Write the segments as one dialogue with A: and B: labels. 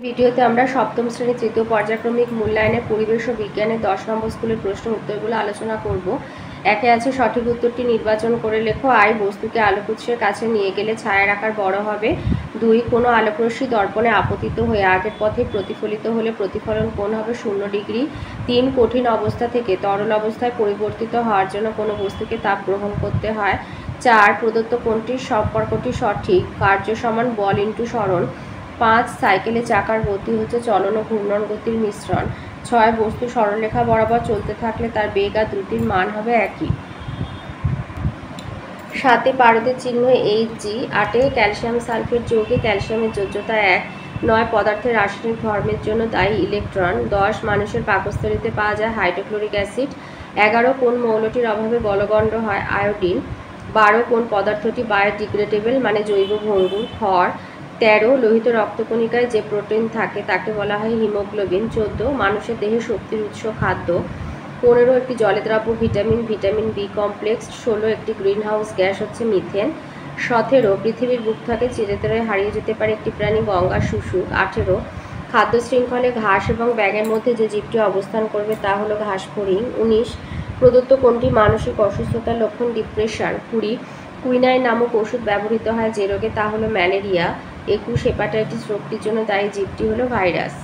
A: ভিডিওতে আমরা সপ্তম শ্রেণীর তৃতীয় পর্যায়ক্রমিক মূল্যায়নের পরিবেশ ও বিজ্ঞানের 10 নম্বর স্কুলের প্রশ্ন উত্তরগুলো আলোচনা করব। একে আছে সঠিক উত্তরটি নির্বাচন করে লেখো। আই, বস্তুকে আলোকউৎসের কাছে নিয়ে গেলে ছায়ার আকার বড় হবে। 2, কোনো আলোকরশ্মি দর্পণে আপতিত হয়ে আগের পথে প্রতিফলিত হলে প্রতিফলন কোণ হবে 0 ডিগ্রি। 3, কঠিন অবস্থা থেকে তরল অবস্থায় পরিবর্তিত হওয়ার জন্য কোনো বস্তুকে তাপ গ্রহণ করতে হয়। 4, প্রদত্ত কোণটির সম্পর্কটি সঠিক, কার্য সমান বল ইন্টু সরণ। 5, সাইকেলের চাকার গতি হচ্ছে চলন ও ঘূর্ণন গতির মিশ্রণ। 6, বস্তু সরলরেখা বরাবর চলতে থাকলে তার বেগ আর দ্রুতির মান হবে একই। 7, পারদের চিহ্ন Hg। 8, ক্যালসিয়াম সালফেট যৌগে ক্যালসিয়ামের যোজ্যতা 1। 9, পদার্থের রাসায়নিক ধর্মের জন্য দায়ী ইলেকট্রন। 10, মানুষের পাকস্থলীতে পাওয়া যায় হাইড্রোক্লোরিক অ্যাসিড। 11, কোন মৌলটির অভাবে গলগণ্ড হয় আয়োডিন। 12, কোন পদার্থটি বায়োডিগ্রেডেবল মানে জৈব ভঙ্গুর ক্ষর। 13, লোহিত রক্তকণিকায় যে প্রোটিন থাকে তাকে বলা হয় হিমোগ্লোবিন। 14, মানুষের দেহে শক্তির উৎস খাদ্য। 15, একটি জলে দ্রাব্য ভিটামিন বি কমপ্লেক্স। 16, একটি গ্রিনহাউস গ্যাস হচ্ছে মিথেন। 17, পৃথিবীর বুক থেকে চিরতরে হারিয়ে যেতে পারে একটি প্রাণী গঙ্গা শুশুক। 18, খাদ্য শৃঙ্খলে ঘাস এবং ব্যাঙের মধ্যে যে জীবটি অবস্থান করবে তা হলো ঘাস ফড়িং। 19, প্রদত্ত কোনটি মানসিক অসুস্থতার লক্ষণ ডিপ্রেশন। 20, কুইনাইন নামক ওষুধ ব্যবহৃত হয় যে রোগে তা হলো ম্যালেরিয়া। 21, হেপাটাইটিস রোগটির জন্য দায়ী জীবটি হলো ভাইরাস।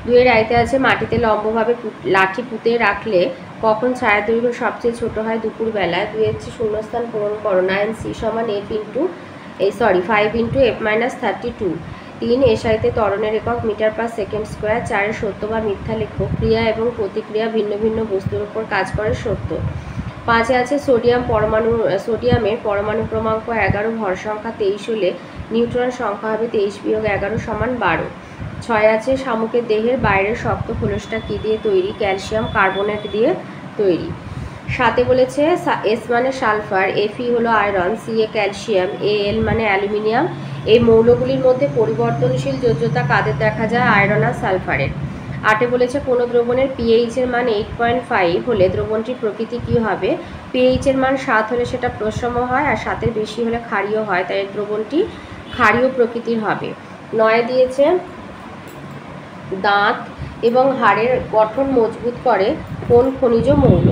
A: 2 এর আইতে আছে মাটিতে লম্বভাবে লাঠি পুঁতে রাখলে কখন ছায়া দৈর্ঘ্য সবচেয়ে ছোট হয়? দুপুরবেলায়। 2 হচ্ছে শূন্যস্থান পূরণ করো। 9c সমান f 5 × f-32। 3, এসআইতে ত্বরণের একক মিটার পার সেকেন্ড স্কোয়ার। 4, সত্য বা মিথ্যা লেখো। ক্রিয়া এবং প্রতিক্রিয়া ভিন্ন ভিন্ন বস্তুর উপর কাজ করে সত্য। 5 আছে সোডিয়ামের পরমাণু ক্রমাঙ্ক 11, ভর সংখ্যা 23 হলে নিউট্রন সংখ্যা হবে 23-11 সমান 12। 6 আছে শামুকের দেহের বাইরের শক্ত খোলসটা কী দিয়ে তৈরি? ক্যালসিয়াম কার্বনেট দিয়ে তৈরি। 7 বলেছে এস মানে সালফার, Fe হলো আয়রন, Ca ক্যালসিয়াম, Al মানে অ্যালুমিনিয়াম। এই মৌলগুলির মধ্যে পরিবর্তনশীল যোজ্যতা কাদের দেখা যায়? আয়রন আর সালফারের। 8 বলেছে কোনো দ্রবণের pH এর মান 8.5 হলে দ্রবণটির প্রকৃতি কী হবে? pH এর মান 7 হলে সেটা প্রশম হয় আর 7-এর বেশি হলে ক্ষারীয় হয়, তাই দ্রবণটি ক্ষারীয় প্রকৃতির হবে। 9 দিয়েছে দাঁত এবং হাড়ের গঠন মজবুত করে কোন খনিজ মৌল?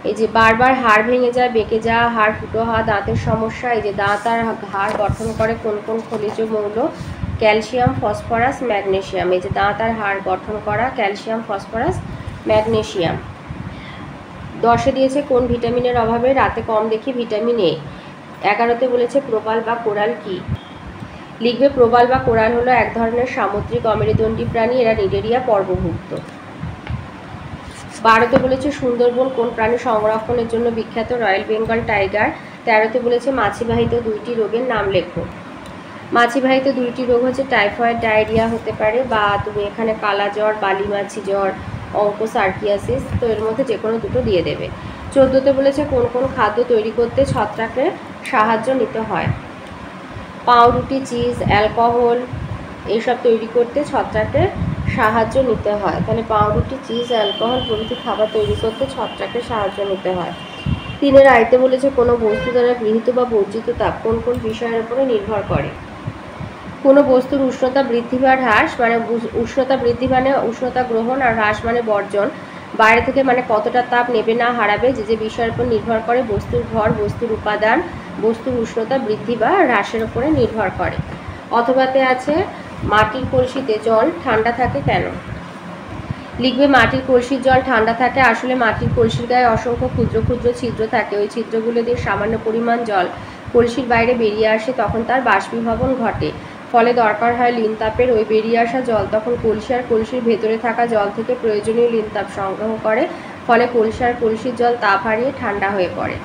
A: এই যে বারবার হাড় ভেঙে যায়, বেঁকে যাওয়া, হাড় ফুটো হওয়া, দাঁতের সমস্যা, এই যে দাঁত আর হাড় গঠন করে কোন কোন খনিজ মৌল? Calcium, phosphorus, magnesium. এই যে দাঁত আর হাড় গঠন করা ক্যালসিয়াম, ফসফরাস, ম্যাগনেসিয়াম। 10 দিয়েছে কোন ভিটামিনের অভাবে রাতে কম দেখি? Vitamin A. 11 বলেছে প্রবাল বা কোরাল কি? লিখবে প্রবাল বা কোরাল হলো এক ধরনের সামুদ্রিক অমেরুদণ্ডী প্রাণী, এরা নিডেরিয়া পর্বভুক্ত। 12 বলেছে সুন্দরবন কোন প্রাণী সংরক্ষণের জন্য বিখ্যাত? Royal Bengal tiger. 13 বলেছে মাছিবাহিত 2টি রোগের নাম লেখো। মাছিবাহিত 2টি রোগ হচ্ছে টাইফয়েড, ডায়রিয়া হতে পারে, বা তুমি এখানে কালা জ্বর, বালিমাছি জ্বর, অঙ্কোসার্কিয়াসিস, তো এর মধ্যে যে কোনো দুটো দিয়ে দেবে। 14 বলেছে কোন কোন খাদ্য তৈরি করতে ছত্রাকের সাহায্য নিতে হয়? পাউরুটি, চিজ, অ্যালকোহল এইসব তৈরি করতে ছত্রাকের সাহায্য নিতে হয়। তাহলে পাউরুটি, চিজ, অ্যালকোহল প্রভৃতি খাবার তৈরি করতে ছত্রাকের সাহায্য নিতে হয়। 3 এর আইতে বলেছে কোনো বস্তু দ্বারা গৃহীত বা বর্জিত তাপ কোন কোন বিষয়ের উপরে নির্ভর করে? কোনো বস্তুর উষ্ণতা বৃদ্ধি বা হ্রাস, মানে উষ্ণতা বৃদ্ধি মানে উষ্ণতা গ্রহণ আর হ্রাস মানে বর্জন। বাইরে থেকে মানে কতটা তাপ নেবে না হারাবে, যে বিষয়ের উপর নির্ভর করে? বস্তুর ভর, বস্তুর উপাদান, বস্তুর উষ্ণতা বৃদ্ধি বা হ্রাসের উপরে নির্ভর করে। অথবাতে আছে মাটির কলসিতে জল ঠান্ডা থাকে কেন? লিখবে মাটির কলসির জল ঠান্ডা থাকে, আসলে মাটির কলসির গায়ে অসংখ্য ক্ষুদ্র ক্ষুদ্র ছিদ্র থাকে। ওই ছিদ্রগুলো দিয়ে সামান্য পরিমাণ জল কলসির বাইরে বেরিয়ে আসে, তখন তার বাষ্পীভবন ঘটে, ফলে দরকার হয় লিন তাপের। ওই বেরিয়ে আসা জল তখন কলসি আর কলসির ভেতরে থাকা জল থেকে প্রয়োজনীয় লিন তাপ সংগ্রহ করে, ফলে কলসি আর কলসির জল তাপ হারিয়ে ঠান্ডা হয়ে পড়ে।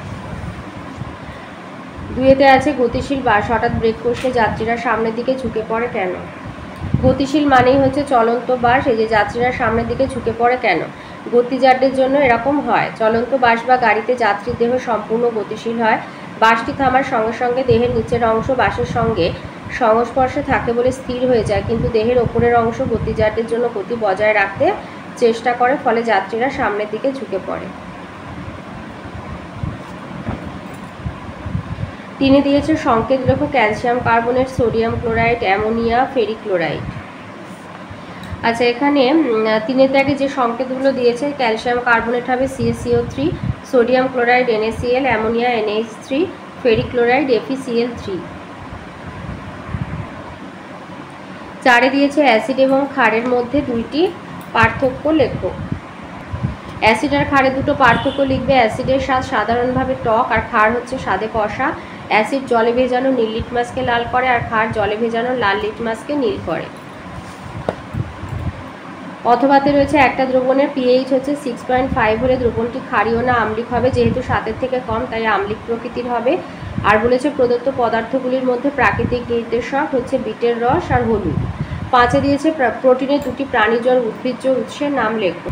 A: 2 আছে গতিশীল বাস হঠাৎ ব্রেক কষলে যাত্রীরা সামনের দিকে ঝুঁকে পড়ে কেন? গতিশীল মানেই হচ্ছে চলন্ত বাস, এই যে যাত্রীরা সামনের দিকে ঝুঁকে পড়ে কেন? গতিজাড্যের জন্য এরকম হয়। চলন্ত বাস বা গাড়িতে যাত্রীর দেহ সম্পূর্ণ গতিশীল হয়। বাসটি থামার সঙ্গে সঙ্গে দেহের নিচের অংশ বাসের সঙ্গে সংস্পর্শে থাকে বলে স্থির হয়ে যায়, কিন্তু দেহের ওপরের অংশ গতিজাড্যের জন্য গতি বজায় রাখতে চেষ্টা করে, ফলে যাত্রীরা সামনের দিকে ঝুঁকে পড়ে। 3 দিয়েছে সংকেত লেখো calcium carbonate, sodium chloride, ammonia, ferric chloride. আচ্ছা, এখানে 3 দাগে যে সংকেতগুলো দিয়েছে, ক্যালসিয়াম কার্বনেট হবে CaCO3, sodium chloride NaCl, ammonia NH3, ferric chloride FeCl3। 4 দিয়েছে অ্যাসিড এবং ক্ষারের মধ্যে 2টি পার্থক্য লেখো। অ্যাসিড আর ক্ষারের দুটো পার্থক্য লিখবে। অ্যাসিডের স্বাদ সাধারণভাবে টক আর ক্ষার হচ্ছে স্বাদে কষা। অ্যাসিড জলে ভেজানো নীল লিটমাসকে লাল করে আর ক্ষার জলে ভেজানো লাল লিটমাসকে নীল করে। অথবাতে রয়েছে একটা দ্রবণের pH হচ্ছে 6.5 হলে দ্রবণটি ক্ষারীয় না আম্লিক হবে, যেহেতু 7 থেকে কম তাই আম্লিক প্রকৃতির হবে। আর বলেছে প্রদত্ত পদার্থগুলির মধ্যে প্রাকৃতিক নির্দেশক হচ্ছে বিটের রস আর হলুদ। 5 দিয়েছে প্রোটিনের 2টি প্রাণীজ উদ্ভিজ্জ উৎসের নাম লেখো।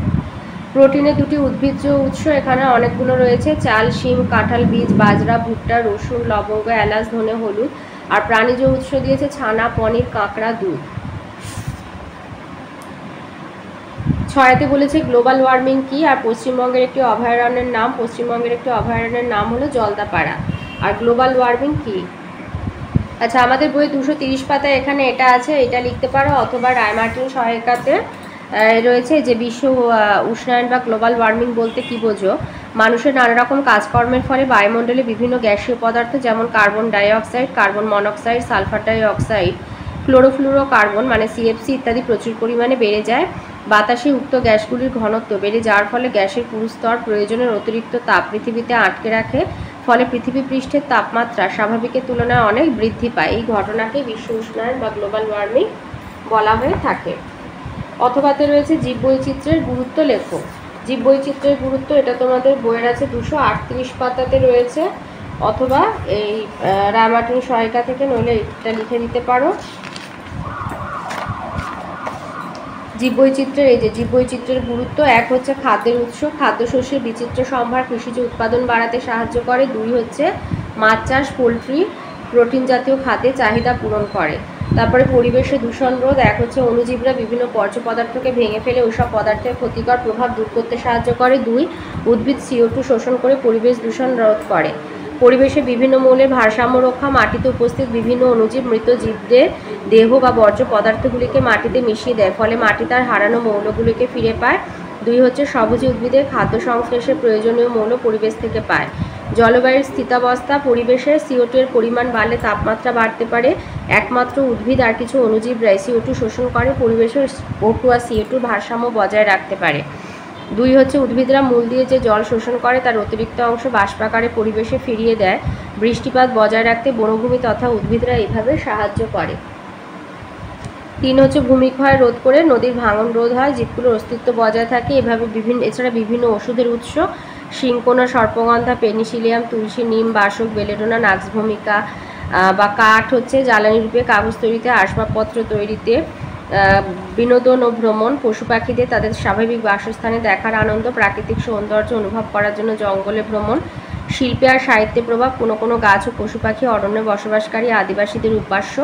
A: প্রোটিনের 2টি উদ্ভিজ্জ উৎস এখানে অনেকগুলো রয়েছে, চাল, শিম, কাঁঠাল বীজ, বাজরা, ভুট্টা, রসুন, লবঙ্গ, এলাচ, ধনে, হলুদ। আর প্রাণীজ উৎস দিয়েছে ছানা, পনির, কাঁকড়া, দুধ। 6 বলেছে গ্লোবাল ওয়ার্মিং কি আর পশ্চিমবঙ্গের একটি অভয়ারণ্যের নাম। পশ্চিমবঙ্গের একটি অভয়ারণ্যের নাম হলো জলদাপাড়া। আর গ্লোবাল ওয়ার্মিং কি? আচ্ছা, আমাদের বইয়ে 230 পাতায় এখানে এটা আছে, এটা লিখতে পারো, অথবা রায়মার্টিন সহায়িকাতে রয়েছে যে বিশ্ব উষ্ণায়ন বা গ্লোবাল ওয়ার্মিং বলতে কি বোঝো। মানুষের নানা রকম কাজকর্মের ফলে বায়ুমণ্ডলে বিভিন্ন গ্যাসীয় পদার্থ যেমন carbon dioxide, carbon monoxide, sulphur dioxide, chlorofluorocarbon মানে CFC ইত্যাদি প্রচুর পরিমাণে বেড়ে যায়। বাতাসে উক্ত গ্যাসগুলির ঘনত্ব বেড়ে যাওয়ার ফলে গ্যাসের পুরু স্তর প্রয়োজনের অতিরিক্ত তাপ পৃথিবীতে আটকে রাখে, ফলে পৃথিবী পৃষ্ঠের তাপমাত্রা স্বাভাবিকের তুলনায় অনেক বৃদ্ধি পায়। এই ঘটনাকে বিশ্ব উষ্ণায়ন বা গ্লোবাল ওয়ার্মিং বলা হয়ে থাকে। অথবাতে রয়েছে জীববৈচিত্র্যের গুরুত্ব লেখো। জীববৈচিত্র্যের গুরুত্ব এটা তোমাদের বইয়ের আছে 238 পাতাতে রয়েছে, অথবা এই রায়মার্টিন সহায়িকা থেকে নইলে এটা লিখে দিতে পারো। জীববৈচিত্র্যের এই যে জীববৈচিত্র্যের গুরুত্ব, 1 হচ্ছে খাদ্যের উৎস, খাদ্যশস্যের বিচিত্র সম্ভার কৃষিজ উৎপাদন বাড়াতে সাহায্য করে। 2 হচ্ছে মাছ চাষ, পোলট্রি, প্রোটিন জাতীয় খাদ্যের চাহিদা পূরণ করে। তারপরে পরিবেশে দূষণ রোধ, 1 হচ্ছে অণুজীবরা বিভিন্ন বর্জ্য পদার্থকে ভেঙে ফেলে ওইসব পদার্থের ক্ষতিকর প্রভাব দূর করতে সাহায্য করে। 2 উদ্ভিদ CO2 শোষণ করে পরিবেশ দূষণ রোধ করে। পরিবেশে বিভিন্ন মৌলের ভারসাম্য রক্ষা, মাটিতে উপস্থিত বিভিন্ন অণুজীব মৃত জীবদের দেহ বা বর্জ্য পদার্থগুলিকে মাটিতে মিশিয়ে দেয়, ফলে মাটি তার হারানো মৌলগুলিকে ফিরে পায়। 2 হচ্ছে সবুজ উদ্ভিদের খাদ্য সংশ্লেষে প্রয়োজনীয় মৌল পরিবেশ থেকে পায়। জলবায়ুর স্থিতাবস্থা, পরিবেশের CO2 এর পরিমাণ বাড়লে তাপমাত্রা বাড়তে পারে। একমাত্র উদ্ভিদ আর কিছু অণুজীবরাই CO2 শোষণ করে পরিবেশের O2 আর CO2 ভারসাম্য বজায় রাখতে পারে। 2 হচ্ছে উদ্ভিদরা মূল দিয়ে যে জল শোষণ করে তার অতিরিক্ত অংশ বাষ্পাকারে পরিবেশে ফিরিয়ে দেয়। বৃষ্টিপাত বজায় রাখতে বনভূমি তথা উদ্ভিদরা এইভাবে সাহায্য করে। 3 হচ্ছে ভূমিক্ষয় রোধ করে নদীর ভাঙন রোধ হয়, জীবগুলোর অস্তিত্ব বজায় থাকে। এভাবে এছাড়া বিভিন্ন ওষুধের উৎস, সিংকোনা, সর্পগন্ধা, পেনিসিলিয়াম, তুলসী, নিম, বাসক, বেলেডোনা, নাক্স ভূমিকা বা কাঠ হচ্ছে জ্বালানি রূপে কাগজ তৈরিতে, আসবাবপত্র তৈরিতে, বিনোদন ও ভ্রমণ, পশু পাখিদের তাদের স্বাভাবিক বাসস্থানে দেখার আনন্দ, প্রাকৃতিক সৌন্দর্য অনুভব করার জন্য জঙ্গলে ভ্রমণ, শিল্পে আর সাহিত্যে প্রভাব, কোনো কোনো গাছ ও পশু পাখি, অরণ্যে বসবাসকারী আদিবাসীদের উপাস্য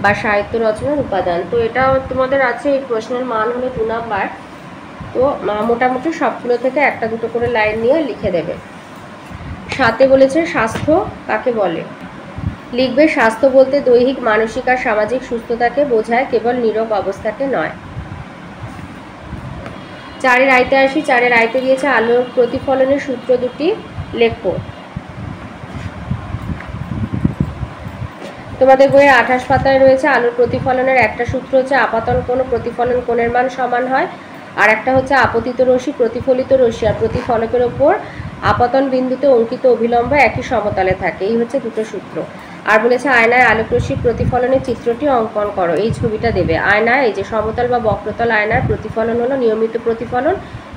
A: বা সাহিত্য রচনার উপাদান। তো এটা তোমাদের আছে, এই প্রশ্নের মান হলো 2 নাম্বার। তো মোটামুটি সবগুলো থেকে 1-2 করে লাইন নিয়ে লিখে দেবে। 7 বলেছে স্বাস্থ্য কাকে বলে। লিখবে স্বাস্থ্য বলতে দৈহিক, মানসিক আর সামাজিক সুস্থতাকে বোঝায়, কেবল নীরব অবস্থাকে নয়। 4 আয়তে আসি। 4 আয়তে দিয়েছে আলোর প্রতিফলনের সূত্র 2টি লেখো। তোমাদের বইয়ে 28 পাতায় রয়েছে আলোর প্রতিফলনের একটা সূত্র হচ্ছে আপাতন কোণ ও প্রতিফলন কোণের মান সমান হয়, আর একটা হচ্ছে আপতিত রশ্মি, প্রতিফলিত রশ্মি আর প্রতিফলকের ওপর আপাতন বিন্দুতে অঙ্কিত অভিলম্ব একই সমতলে থাকে। এই হচ্ছে 2টো সূত্র। আর বলেছে আয়নায় আলোকরশ্মির প্রতিফলনের চিত্রটি অঙ্কন করো। এই ছবিটা দেবে। আয়নায় এই যে সমতল বা বক্রতল আয়নার প্রতিফলন হলো নিয়মিত প্রতিফলন,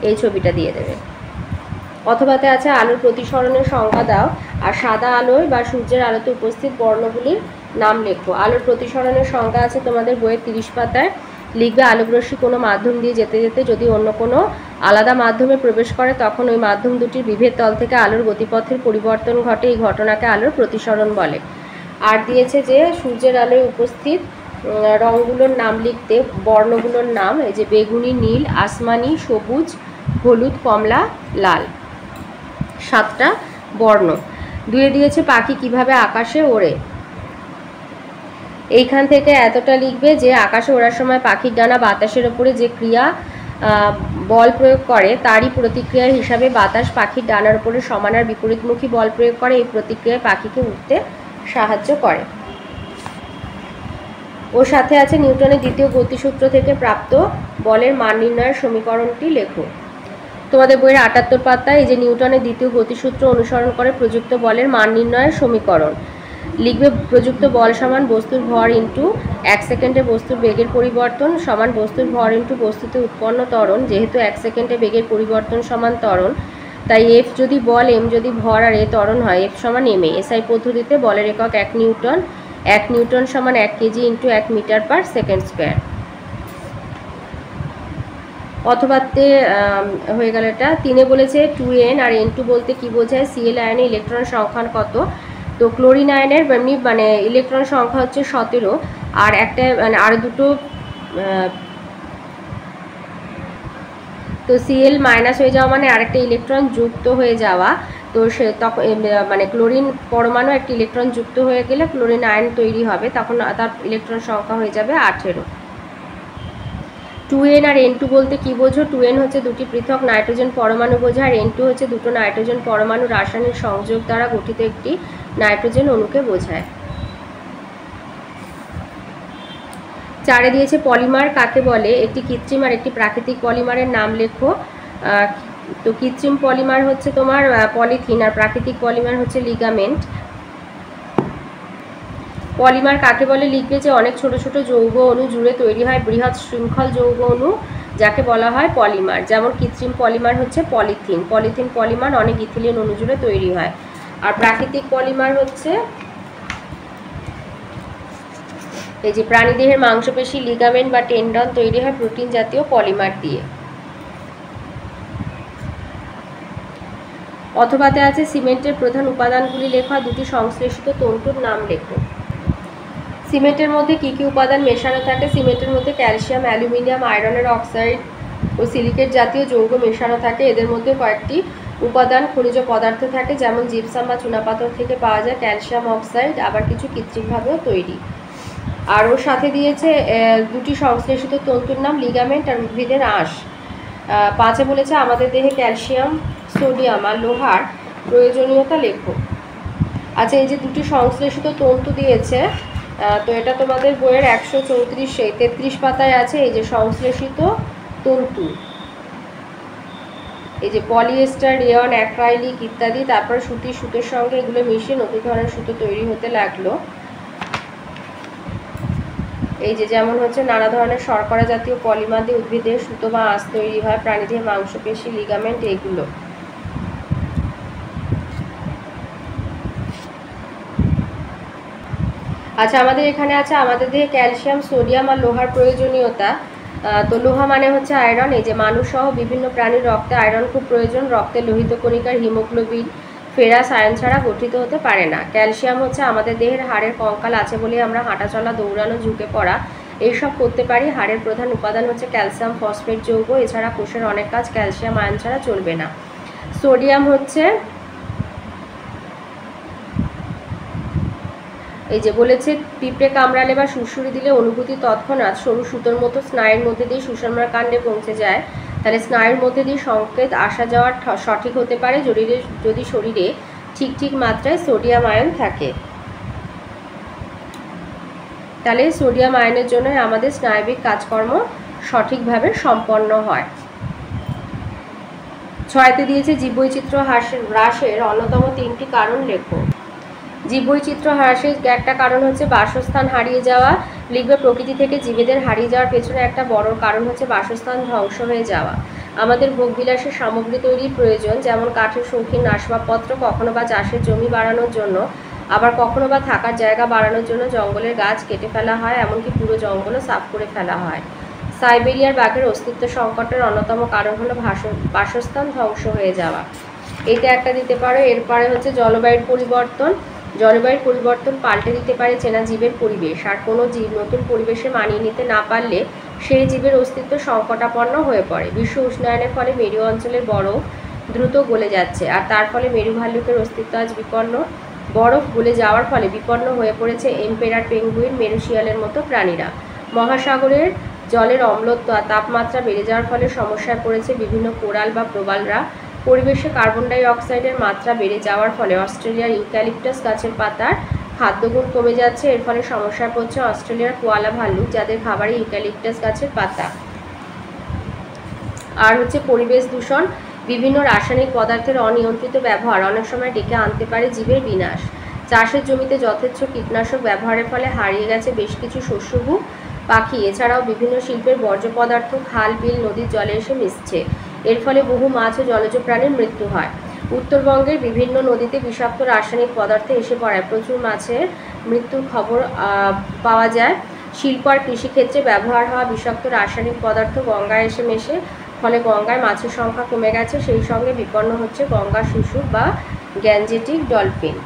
A: এই ছবিটা দিয়ে দেবে। অথবাতে আছে আলোর প্রতিসরণের সংজ্ঞা দাও, আর সাদা আলোয় বা সূর্যের আলোতে উপস্থিত বর্ণগুলির নাম লেখো। আলোর প্রতিসরণের সংজ্ঞা আছে তোমাদের বইয়ের 30 পাতায়। লিখবে আলোকরশ্মি কোনো মাধ্যম দিয়ে যেতে যেতে যদি অন্য কোনো আলাদা মাধ্যমে প্রবেশ করে তখন ওই মাধ্যম দুটির বিভেদ তল থেকে আলোর গতিপথের পরিবর্তন ঘটে, এই ঘটনাকে আলোর প্রতিসরণ বলে। আর দিয়েছে যে সূর্যের আলোয় উপস্থিত রঙগুলোর নাম লিখতে, বর্ণগুলোর নাম, এই যে বেগুনি, নীল, আসমানি, সবুজ, হলুদ, কমলা, লাল, 7টা বর্ণ। 2 দিয়েছে পাখি কিভাবে আকাশে ওড়ে। এইখান থেকে এতটা লিখবে যে আকাশে ওড়ার সময় পাখির ডানা বাতাসের ওপরে যে ক্রিয়া বল প্রয়োগ করে তারই প্রতিক্রিয়া হিসাবে বাতাস পাখির ডানার উপরে সমান আর বিপরীতমুখী বল প্রয়োগ করে। এই প্রতিক্রিয়ায় পাখিকে উঠতে সাহায্য করে। ওর সাথে আছে নিউটনের দ্বিতীয় গতিসূত্র থেকে প্রাপ্ত বলের মান নির্ণয়ের সমীকরণটি লেখো। তোমাদের বইয়ের 78 পাতায় এই যে নিউটনের দ্বিতীয় গতিসূত্র অনুসরণ করে প্রযুক্ত বলের মান নির্ণয়ের সমীকরণ লিখবে। প্রযুক্ত বল সমান বস্তুর ভর ইন্টু 1 সেকেন্ডে বস্তুর বেগের পরিবর্তন সমান বস্তুর ভর ইন্টু বস্তুতে উৎপন্ন ত্বরণ। যেহেতু 1 সেকেন্ডে বেগের পরিবর্তন সমান ত্বরণ, তাই এফ যদি বল, এম যদি ভর আর এ ত্বরণ হয়, এফ সমান এম এ। এসআই পদ্ধতিতে বলের একক 1 নিউটন। 1 নিউটন সমান 1 KG into 1 metre per second square. অথবাতে হয়ে গেল এটা। 3 বলেছে 2n আর n2 বলতে কি বোঝায়? সিএল আয়নে ইলেকট্রন সংখ্যা কত? তো ক্লোরিন আয়নের মানে ইলেকট্রন সংখ্যা হচ্ছে 17 আর একটা মানে আর দুটো, তো সিএল মাইনাস হয়ে যাওয়া মানে আরেকটা ইলেকট্রন যুক্ত হয়ে যাওয়া। তো সে তখন মানে ক্লোরিন পরমাণু একটা ইলেকট্রন যুক্ত হয়ে গেলে ক্লোরিন আয়ন তৈরি হবে, তখন তার ইলেকট্রন সংখ্যা হয়ে যাবে 18। 2n আর n2 বলতে কি বোঝো? 2n হচ্ছে দুটি পৃথক নাইট্রোজেন পরমাণু বোঝায়, আর n2 হচ্ছে দুটো নাইট্রোজেন পরমাণু রাসায়নিক সংযোগ দ্বারা গঠিত একটি নাইট্রোজেন অণুকে বোঝায়। 4 দিয়েছে পলিমার কাকে বলে? একটি কৃত্রিম আর একটি প্রাকৃতিক পলিমারের নাম লেখো। তো কৃত্রিম পলিমার হচ্ছে তোমার পলিথিন আর প্রাকৃতিক পলিমার হচ্ছে লিগামেন্ট। পলিমার কাকে বলে লিখবে যে অনেক ছোট ছোট যৌগ অণু জুড়ে তৈরি হয় বৃহৎ শৃঙ্খল যৌগ অণু, যাকে বলা হয় পলিমার। যেমন কৃত্রিম পলিমার হচ্ছে পলিথিন, পলিমার অনেক ইথিলিন অণু জুড়ে তৈরি হয়। আর প্রাকৃতিক পলিমার হচ্ছে এই যে প্রাণীদেহের মাংসপেশি, লিগামেন্ট বা টেন্ডন তৈরি হয় প্রোটিন জাতীয় পলিমার দিয়ে। অথবাতে আছে সিমেন্টের প্রধান উপাদানগুলি লেখা, দুটি সংশ্লেষিত তন্তুর নাম লেখো। সিমেন্টের মধ্যে কি কি উপাদান মেশানো থাকে? সিমেন্টের মধ্যে ক্যালসিয়াম, অ্যালুমিনিয়াম, আয়রনের অক্সাইড ও সিলিকেট জাতীয় যৌগ মেশানো থাকে। এদের মধ্যে কয়েকটি উপাদান খনিজ পদার্থ থাকে, যেমন জিপসাম বা চুনাপাথর থেকে পাওয়া যায় ক্যালসিয়াম অক্সাইড, আবার কিছু কৃত্রিমভাবেও তৈরি। আর ওর সাথে দিয়েছে দুটি সংশ্লেষিত তন্তুর নাম, লিগামেন্ট আর উদ্ভিদের আঁশ। 5 বলেছে আমাদের দেহে ক্যালসিয়াম, সোডিয়াম আর লোহার প্রয়োজনীয়তা লেখো। আচ্ছা, এই যে দুটি সংশ্লেষিত তন্তু দিয়েছে, তো এটা তোমাদের বইয়ের 133 পাতায় আছে। এই যে সংশ্লেষিত তন্তু, এই যে পলিয়েস্টার, রেয়ন, অ্যাক্রাইলিক ইত্যাদি, তারপর সুতোর সঙ্গে এগুলো মিশিয়ে নতুন ধরনের সুতো তৈরি হতে লাগলো। এই যে যেমন হচ্ছে নানা ধরনের শর্করা জাতীয় পলিমার দিয়ে উদ্ভিদের সুতো বা আঁশ তৈরি হয়, প্রাণীদেহের মাংসপেশি, লিগামেন্ট এগুলো। আচ্ছা, আমাদের এখানে আছে আমাদের দেহে ক্যালসিয়াম, সোডিয়াম আর লোহার প্রয়োজনীয়তা। তো লোহা মানে হচ্ছে আয়রন। এই যে মানুষ সহ বিভিন্ন প্রাণীর রক্তে আয়রন খুব প্রয়োজন। রক্তে লোহিত কণিকার হিমোগ্লোবিন, ফেরাস আয়ন ছাড়া গঠিত হতে পারে না। ক্যালসিয়াম হচ্ছে আমাদের দেহের হাড়ের কঙ্কাল আছে বলে আমরা হাঁটাচলা, দৌড়ানো, ঝুঁকে পড়া এইসব করতে পারি। হাড়ের প্রধান উপাদান হচ্ছে ক্যালসিয়াম ফসফেট যৌগ। এছাড়া কোষের অনেক কাজ ক্যালসিয়াম আয়ন ছাড়া চলবে না। সোডিয়াম হচ্ছে এই যে বলেছে পিঁপড়ে কামড়ালে বা সুড়সুড়ি দিলে অনুভূতি তৎক্ষণাৎ সরু সুতোর মতো স্নায়ুর মধ্যে দিয়ে সুষুম্না কাণ্ডে পৌঁছে যায়। তাহলে স্নায়ুর মধ্যে দিয়ে সংকেত আসা যাওয়ার সঠিক হতে পারে যদি শরীরে ঠিক মাত্রায় সোডিয়াম আয়ন থাকে। তাহলে সোডিয়াম আয়নের জন্য আমাদের স্নায়বিক কাজকর্ম সঠিকভাবে সম্পন্ন হয়। 6 দিয়েছে জীববৈচিত্র্য হ্রাসের অন্যতম 3টি কারণ লেখো। জীববৈচিত্র্য হ্রাসের একটা কারণ হচ্ছে বাসস্থান হারিয়ে যাওয়া। লিখবে প্রকৃতি থেকে জীবেদের হারিয়ে যাওয়ার পেছনে একটা বড় কারণ হচ্ছে বাসস্থান ধ্বংস হয়ে যাওয়া। আমাদের ভোগবিলাসের সামগ্রী তৈরির প্রয়োজন, যেমন কাঠের শৌখিন আসবাবপত্র, কখনো বা চাষের জমি বাড়ানোর জন্য, আবার কখনো বা থাকার জায়গা বাড়ানোর জন্য জঙ্গলের গাছ কেটে ফেলা হয়, এমনকি পুরো জঙ্গলও সাফ করে ফেলা হয়। সাইবেরিয়ার বাঘের অস্তিত্ব সংকটের অন্যতম কারণ হলো বাসস্থান ধ্বংস হয়ে যাওয়া। এইটা একটা দিতে পারো। এরপরে হচ্ছে জলবায়ুর পরিবর্তন। জলবায়ুর পরিবর্তন পাল্টে দিতে পারে চেনা জীবের পরিবেশ, আর কোনো জীব নতুন পরিবেশে মানিয়ে নিতে না পারলে সেই জীবের অস্তিত্ব সংকটাপন্ন হয়ে পড়ে। বিশ্ব উষ্ণায়নের ফলে মেরু অঞ্চলের বরফ দ্রুত গলে যাচ্ছে, আর তার ফলে মেরু ভাল্লুকের অস্তিত্ব আজ বিপন্ন। বরফ গলে যাওয়ার ফলে বিপন্ন হয়ে পড়েছে এম্পেরার পেঙ্গুইন, মেরু শিয়ালের মতো প্রাণীরা। মহাসাগরের জলের অম্লত্ব আর তাপমাত্রা বেড়ে যাওয়ার ফলে সমস্যায় পড়েছে বিভিন্ন কোরাল বা প্রবালরা। পরিবেশে কার্বন ডাই অক্সাইডের মাত্রা বেড়ে যাওয়ার ফলে অস্ট্রেলিয়ার ইউক্যালিপটাস গাছের পাতার খাদ্যগুণ কমে যাচ্ছে। এর ফলে সমস্যায় পড়ছে অস্ট্রেলিয়ার কোয়ালা ভাল্লুক, যাদের খাবারে ইউক্যালিপটাস গাছের পাতা। আর হচ্ছে পরিবেশ দূষণ। বিভিন্ন রাসায়নিক পদার্থের অনিয়ন্ত্রিত ব্যবহার অনেক সময় ডেকে আনতে পারে জীবের বিনাশ। চাষের জমিতে যথেচ্ছ কীটনাশক ব্যবহারের ফলে হারিয়ে গেছে বেশ কিছু শস্যভূ পাখি। এছাড়াও বিভিন্ন শিল্পের বর্জ্য পদার্থ খাল, বিল, নদীর জলে এসে মিশছে। এর ফলে বহু মাছ ও জলজ প্রাণীর মৃত্যু হয়। উত্তরবঙ্গের বিভিন্ন নদীতে বিষাক্ত রাসায়নিক পদার্থ এসে পড়ায় প্রচুর মাছের মৃত্যুর খবর পাওয়া যায়। শিল্প আর কৃষিক্ষেত্রে ব্যবহার হওয়া বিষাক্ত রাসায়নিক পদার্থ গঙ্গায় এসে মেশে, ফলে গঙ্গায় মাছের সংখ্যা কমে গেছে। সেই সঙ্গে বিপন্ন হচ্ছে গঙ্গার শুশুক বা গ্যাঞ্জেটিক ডলফিন।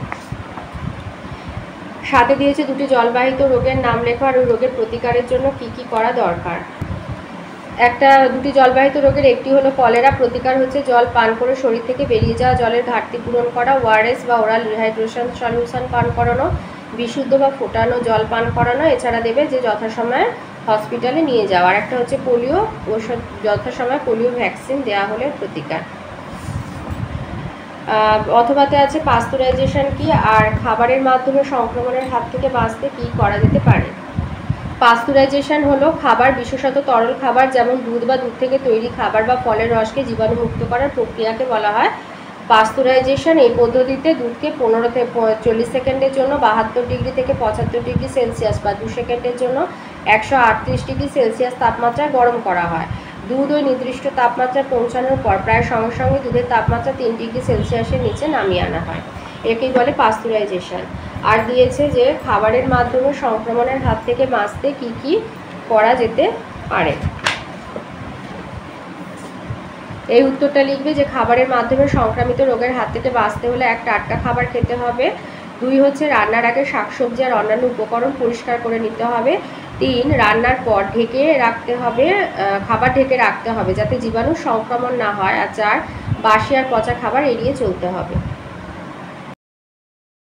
A: সাথে দিয়েছে দুটি জলবাহিত রোগের নাম লেখা আর ওই রোগের প্রতিকারের জন্য কি কি করা দরকার। দুটি জলবাহিত রোগের একটি হলো কলেরা। প্রতিকার হচ্ছে জল পান করে শরীর থেকে বেরিয়ে যাওয়া জলের ঘাটতি পূরণ করা, ওআরএস বা ওরাল রিহাইড্রেশন সলিউশন পান করানো, বিশুদ্ধ বা ফোটানো জল পান করানো। এছাড়া দেবে যে যথাসময়ে হসপিটালে নিয়ে যাওয়া। আর একটা হচ্ছে পোলিও, ওষুধ যথাসময়ে পোলিও ভ্যাকসিন দেওয়া হলে প্রতিকার। অথবাতে আছে পাস্তুরাইজেশন কি, আর খাবারের মাধ্যমে সংক্রমণের হাত থেকে বাঁচতে কি করা যেতে পারে। পাস্তুরাইজেশন হলো খাবার, বিশেষত তরল খাবার যেমন দুধ বা দুধ থেকে তৈরি খাবার বা ফলের রসকে জীবাণুমুক্ত করার প্রক্রিয়াকে বলা হয় পাস্তুরাইজেশন। এই পদ্ধতিতে দুধকে 15 থেকে 40 সেকেন্ডের জন্য 72 ডিগ্রি থেকে 75 ডিগ্রি সেলসিয়াস বা 2 সেকেন্ডের জন্য 138 ডিগ্রি সেলসিয়াস তাপমাত্রায় গরম করা হয়। দুধ ওই নির্দিষ্ট তাপমাত্রায় পৌঁছানোর পর প্রায় সঙ্গে সঙ্গে দুধের তাপমাত্রা 3 ডিগ্রি সেলসিয়াসের নিচে নামিয়ে আনা হয়। একেই বলে পাস্তুরাইজেশন। আর দিয়েছে যে খাবারের মাধ্যমে সংক্রমণের হাত থেকে বাঁচতে কি কি করা যেতে পারে। এই উত্তরটা লিখবে যে খাবারের মাধ্যমে সংক্রামিত রোগের হাত থেকে বাঁচতে হলে 1 টাটকা খাবার খেতে হবে, 2 হচ্ছে রান্নার আগে শাকসবজি আর অন্যান্য উপকরণ পরিষ্কার করে নিতে হবে, 3 রান্নার পর ঢেকে রাখতে হবে, খাবার ঢেকে রাখতে হবে যাতে জীবাণু সংক্রমণ না হয়, আর 4 বাসি আর পচা খাবার এড়িয়ে চলতে হবে।